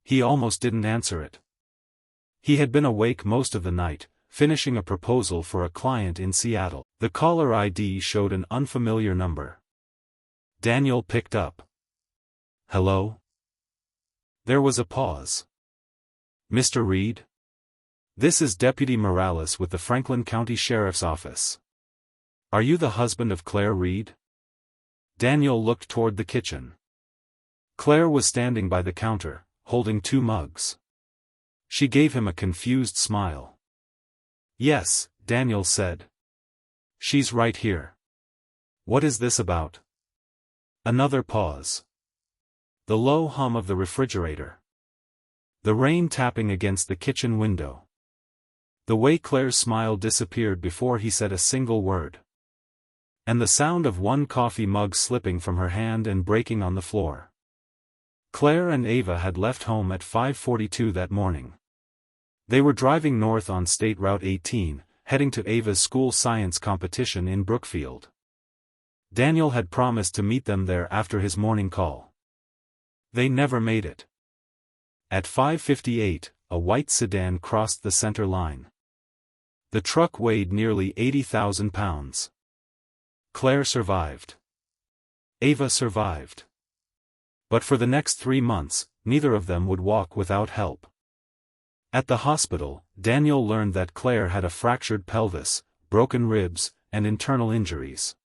He almost didn't answer it. He had been awake most of the night, finishing a proposal for a client in Seattle. The caller ID showed an unfamiliar number. Daniel picked up. "Hello?" There was a pause. "Mr. Reed? This is Deputy Morales with the Franklin County Sheriff's Office. Are you the husband of Claire Reed?" Daniel looked toward the kitchen. Claire was standing by the counter, holding 2 mugs. She gave him a confused smile. "Yes," Daniel said. "She's right here. What is this about?" Another pause. The low hum of the refrigerator. The rain tapping against the kitchen window. The way Claire's smile disappeared before he said a single word. And the sound of 1 coffee mug slipping from her hand and breaking on the floor. Claire and Ava had left home at 5:42 that morning. They were driving north on State Route 18, heading to Ava's school science competition in Brookfield. Daniel had promised to meet them there after his morning call. They never made it. At 5:58, a white sedan crossed the center line. The truck weighed nearly 80,000 pounds. Claire survived. Ava survived. But for the next 3 months, neither of them would walk without help. At the hospital, Daniel learned that Claire had a fractured pelvis, broken ribs, and internal injuries.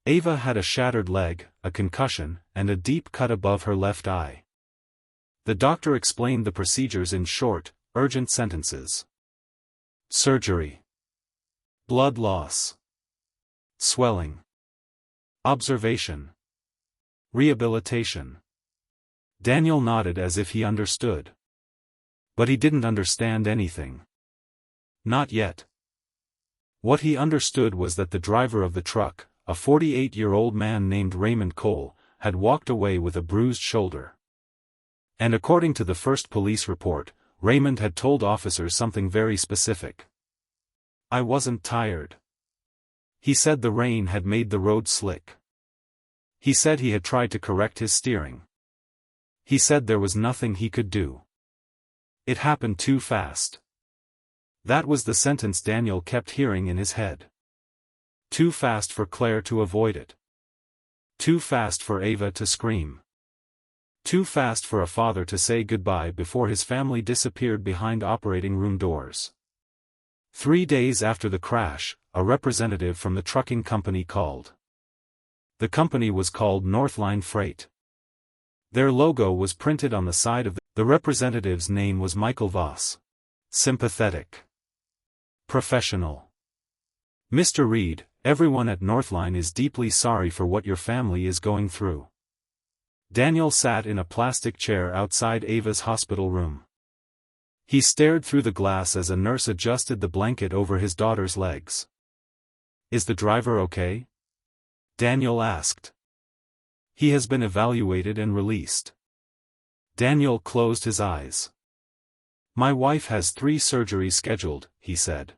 Ava had a shattered leg, a concussion, and a deep cut above her left eye. The doctor explained the procedures in short, urgent sentences. Surgery. Blood loss. Swelling. Observation. Rehabilitation. Daniel nodded as if he understood. But he didn't understand anything. Not yet. What he understood was that the driver of the truck, a 48-year-old man named Raymond Cole, had walked away with a bruised shoulder. And according to the first police report, Raymond had told officers something very specific. "I wasn't tired." He said the rain had made the road slick. He said he had tried to correct his steering. He said there was nothing he could do. It happened too fast. That was the sentence Daniel kept hearing in his head. Too fast for Claire to avoid it. Too fast for Ava to scream. Too fast for a father to say goodbye before his family disappeared behind operating room doors. 3 days after the crash, a representative from the trucking company called. The company was called Northline Freight. Their logo was printed on the side of the representative's name was Michael Voss. Sympathetic. Professional. "Mr. Reed, everyone at Northline is deeply sorry for what your family is going through." Daniel sat in a plastic chair outside Ava's hospital room. He stared through the glass as a nurse adjusted the blanket over his daughter's legs. "Is the driver okay?" Daniel asked. "He has been evaluated and released." Daniel closed his eyes. "My wife has 3 surgeries scheduled," he said.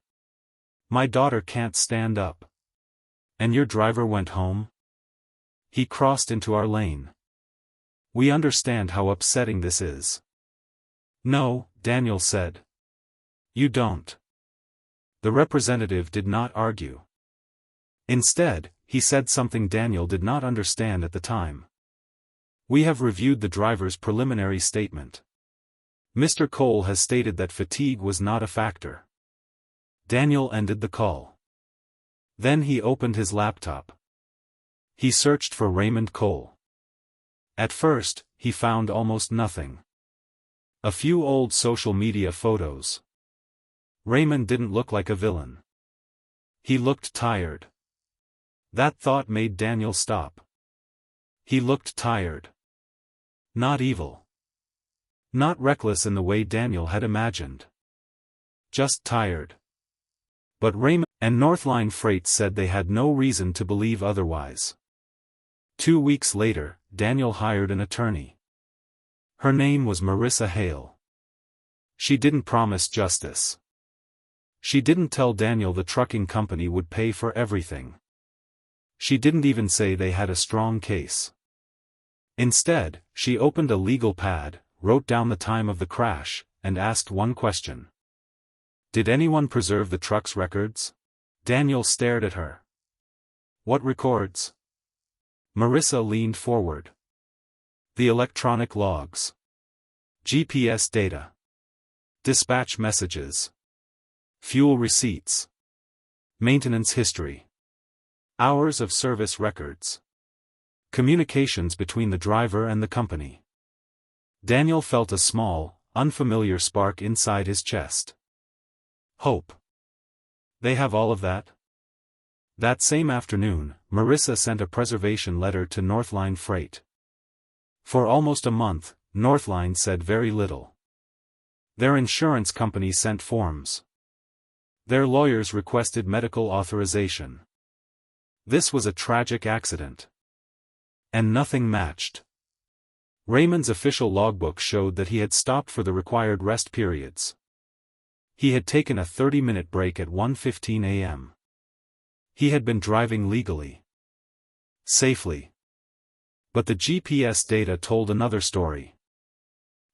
"My daughter can't stand up." "And your driver went home?" "He crossed into our lane. We understand how upsetting this is." "No," Daniel said. "You don't." The representative did not argue. Instead, he said something Daniel did not understand at the time. "We have reviewed the driver's preliminary statement. Mr. Cole has stated that fatigue was not a factor." Daniel ended the call. Then he opened his laptop. He searched for Raymond Cole. At first, he found almost nothing. A few old social media photos. Raymond didn't look like a villain. He looked tired. That thought made Daniel stop. He looked tired. Not evil. Not reckless in the way Daniel had imagined. Just tired. But Raymond and Northline Freight said they had no reason to believe otherwise. 2 weeks later, Daniel hired an attorney. Her name was Marissa Hale. She didn't promise justice. She didn't tell Daniel the trucking company would pay for everything. She didn't even say they had a strong case. Instead, she opened a legal pad, wrote down the time of the crash, and asked one question. Did anyone preserve the truck's records? Daniel stared at her. What records? Marissa leaned forward. The electronic logs. GPS data. Dispatch messages. Fuel receipts. Maintenance history. Hours of service records. Communications between the driver and the company. Daniel felt a small, unfamiliar spark inside his chest. Hope. They have all of that? That same afternoon, Marissa sent a preservation letter to Northline Freight. For almost a month, Northline said very little. Their insurance company sent forms. Their lawyers requested medical authorization. This was a tragic accident. And nothing matched. Raymond's official logbook showed that he had stopped for the required rest periods. He had taken a 30-minute break at 1:15 a.m. He had been driving legally. Safely. But the GPS data told another story.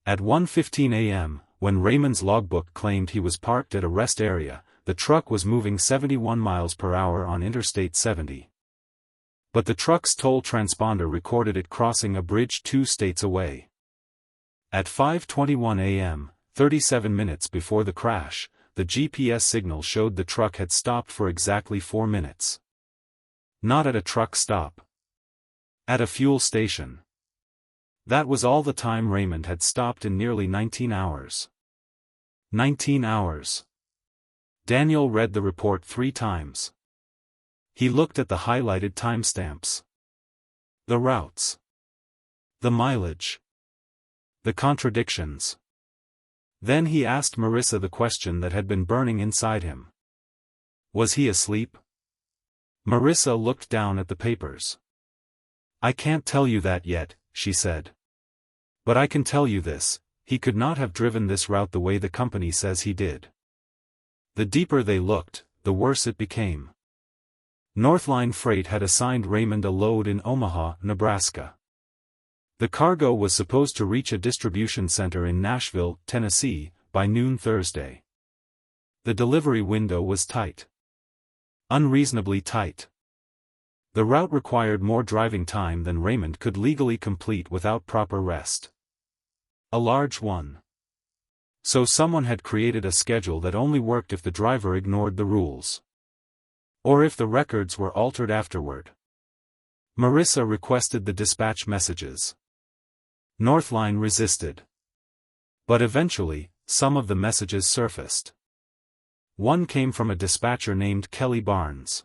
At 1:15 a.m., when Raymond's logbook claimed he was parked at a rest area, the truck was moving 71 miles per hour on Interstate 70. But the truck's toll transponder recorded it crossing a bridge 2 states away. At 5:21 a.m., 37 minutes before the crash, the GPS signal showed the truck had stopped for exactly 4 minutes. Not at a truck stop. At a fuel station. That was all the time Raymond had stopped in nearly 19 hours. 19 hours. Daniel read the report 3 times. He looked at the highlighted timestamps. The routes. The mileage. The contradictions. Then he asked Marissa the question that had been burning inside him. Was he asleep? Marissa looked down at the papers. I can't tell you that yet, she said. But I can tell you this, he could not have driven this route the way the company says he did. The deeper they looked, the worse it became. Northline Freight had assigned Raymond a load in Omaha, Nebraska. The cargo was supposed to reach a distribution center in Nashville, Tennessee, by noon Thursday. The delivery window was tight. Unreasonably tight. The route required more driving time than Raymond could legally complete without proper rest. A large one. So someone had created a schedule that only worked if the driver ignored the rules. Or if the records were altered afterward. Marissa requested the dispatch messages. Northline resisted. But eventually, some of the messages surfaced. One came from a dispatcher named Kelly Barnes.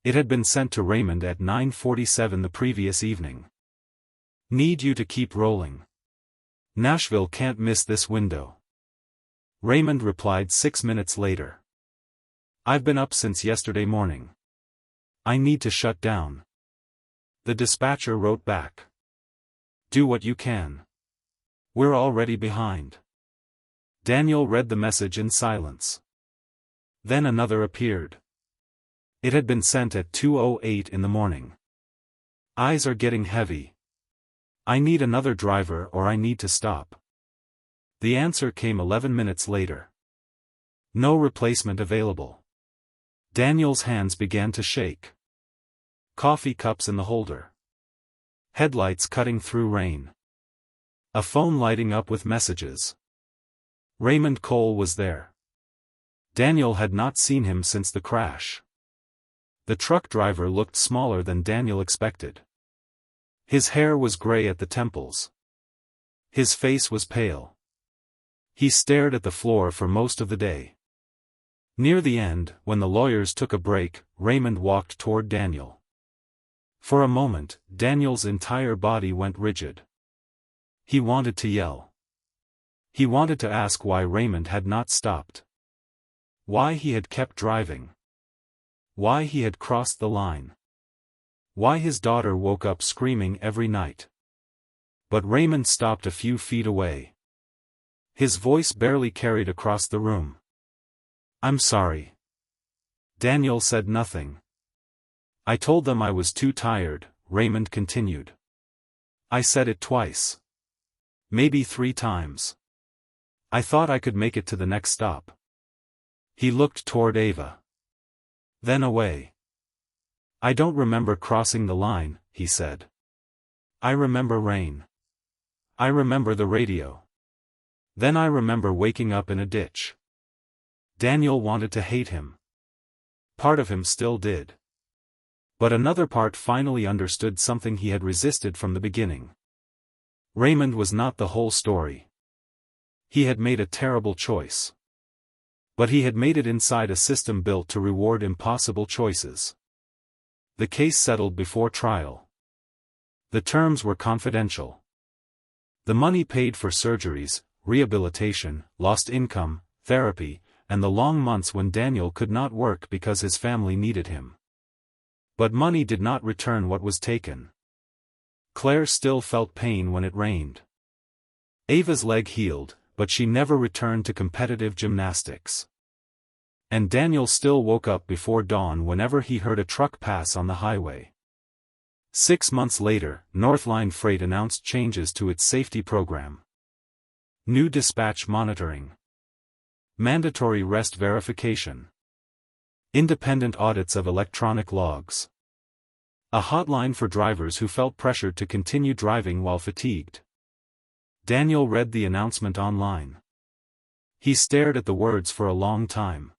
It had been sent to Raymond at 9:47 the previous evening. Need you to keep rolling. Nashville can't miss this window. Raymond replied 6 minutes later. I've been up since yesterday morning. I need to shut down. The dispatcher wrote back. Do what you can. We're already behind. Daniel read the message in silence. Then another appeared. It had been sent at 2:08 in the morning. Eyes are getting heavy. I need another driver or I need to stop. The answer came 11 minutes later. No replacement available. Daniel's hands began to shake. Coffee cups in the holder. Headlights cutting through rain. A phone lighting up with messages. Raymond Cole was there. Daniel had not seen him since the crash. The truck driver looked smaller than Daniel expected. His hair was gray at the temples. His face was pale. He stared at the floor for most of the day. Near the end, when the lawyers took a break, Raymond walked toward Daniel. For a moment, Daniel's entire body went rigid. He wanted to yell. He wanted to ask why Raymond had not stopped. Why he had kept driving. Why he had crossed the line. Why his daughter woke up screaming every night. But Raymond stopped a few feet away. His voice barely carried across the room. I'm sorry. Daniel said nothing. I told them I was too tired, Raymond continued. I said it twice. Maybe 3 times. I thought I could make it to the next stop. He looked toward Ava. Then away. I don't remember crossing the line, he said. I remember rain. I remember the radio. Then I remember waking up in a ditch. Daniel wanted to hate him. Part of him still did. But another part finally understood something he had resisted from the beginning. Raymond was not the whole story. He had made a terrible choice. But he had made it inside a system built to reward impossible choices. The case settled before trial. The terms were confidential. The money paid for surgeries, rehabilitation, lost income, therapy, and the long months when Daniel could not work because his family needed him. But money did not return what was taken. Claire still felt pain when it rained. Ava's leg healed, but she never returned to competitive gymnastics. And Daniel still woke up before dawn whenever he heard a truck pass on the highway. 6 months later, Northline Freight announced changes to its safety program. New dispatch monitoring. Mandatory rest verification. Independent audits of electronic logs. A hotline for drivers who felt pressured to continue driving while fatigued. Daniel read the announcement online. He stared at the words for a long time.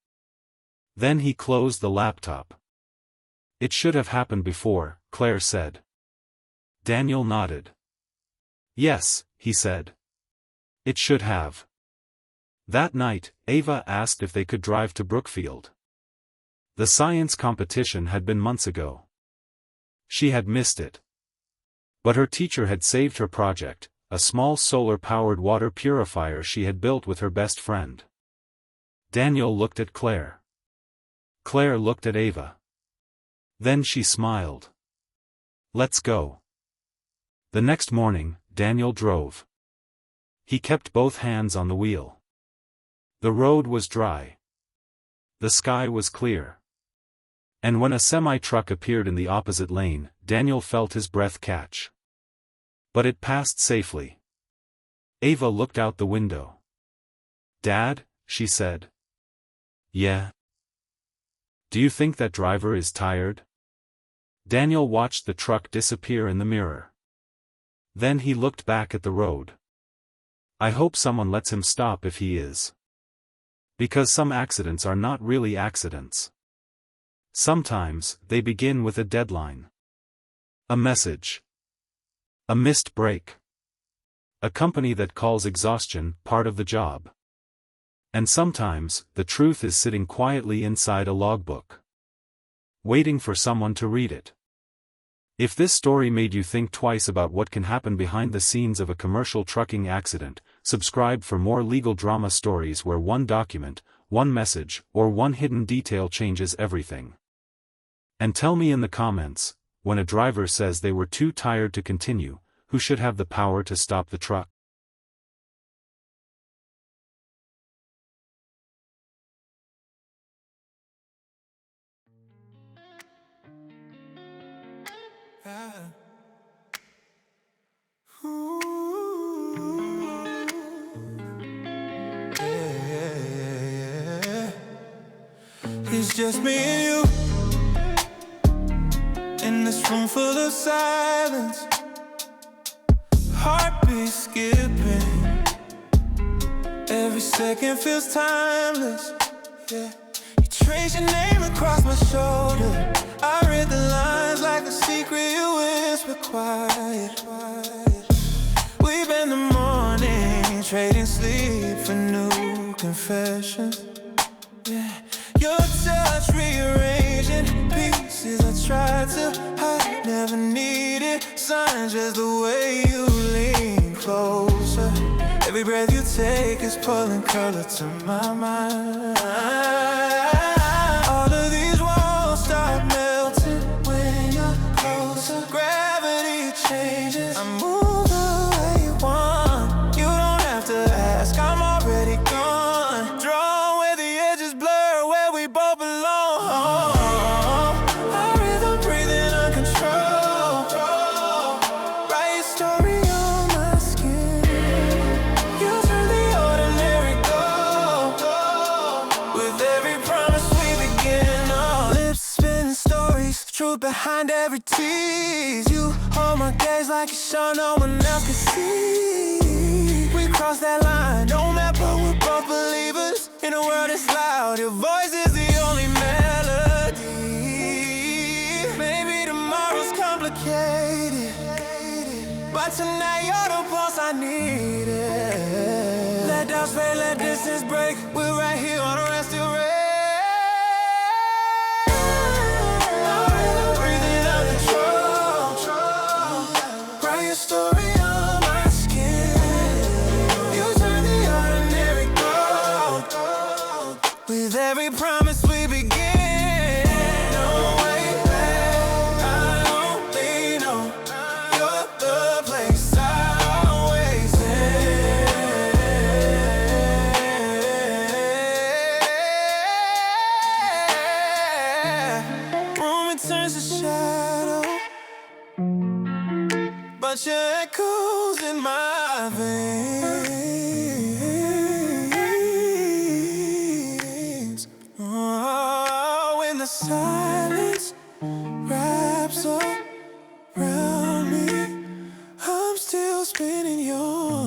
Then he closed the laptop. It should have happened before, Claire said. Daniel nodded. Yes, he said. It should have. That night, Ava asked if they could drive to Brookfield. The science competition had been months ago. She had missed it. But her teacher had saved her project, a small solar-powered water purifier she had built with her best friend. Daniel looked at Claire. Claire looked at Ava. Then she smiled. Let's go. The next morning, Daniel drove. He kept both hands on the wheel. The road was dry. The sky was clear. And when a semi-truck appeared in the opposite lane, Daniel felt his breath catch. But it passed safely. Ava looked out the window. Dad, she said. Yeah. Do you think that driver is tired? Daniel watched the truck disappear in the mirror. Then he looked back at the road. I hope someone lets him stop if he is. Because some accidents are not really accidents. Sometimes, they begin with a deadline. A message. A missed break. A company that calls exhaustion part of the job. And sometimes, the truth is sitting quietly inside a logbook. Waiting for someone to read it. If this story made you think twice about what can happen behind the scenes of a commercial trucking accident, subscribe for more legal drama stories where one document, one message, or one hidden detail changes everything. And tell me in the comments, when a driver says they were too tired to continue, who should have the power to stop the truck? It's just me and you in this room full of silence. Heartbeat skipping. Every second feels timeless. Yeah. You trace your name across my shoulder. I read the lines like a secret you whisper quiet. We spend the morning trading sleep for new confessions. Yeah. Your touch rearranging pieces I tried to hide, never needed signs, just the way you lean closer. Every breath you take is pulling color to my mind. All of these walls start melting when you're closer. Gravity changes, I move the way you want. You don't have to ask, I'm already gone. Drawn where the edges blur, where we both belong. Our rhythm breathing uncontrolled. Write your story on my skin. truth behind every tease. You hold my gaze like a show no one else can see. We cross that line, no map, but we're both believers. In a world that's loud, your voice is the only melody. Maybe tomorrow's complicated, but tonight you're the pulse I needed. Let doubts fade, let distance break. We're right here on a resting race. Story on my skin. You turn the ordinary gold. With every promise we begin. No way back. I only know you're the place I always end. Room returns to shadow, but your echoes in my veins. Oh, when the silence wraps around me, I'm still spinning your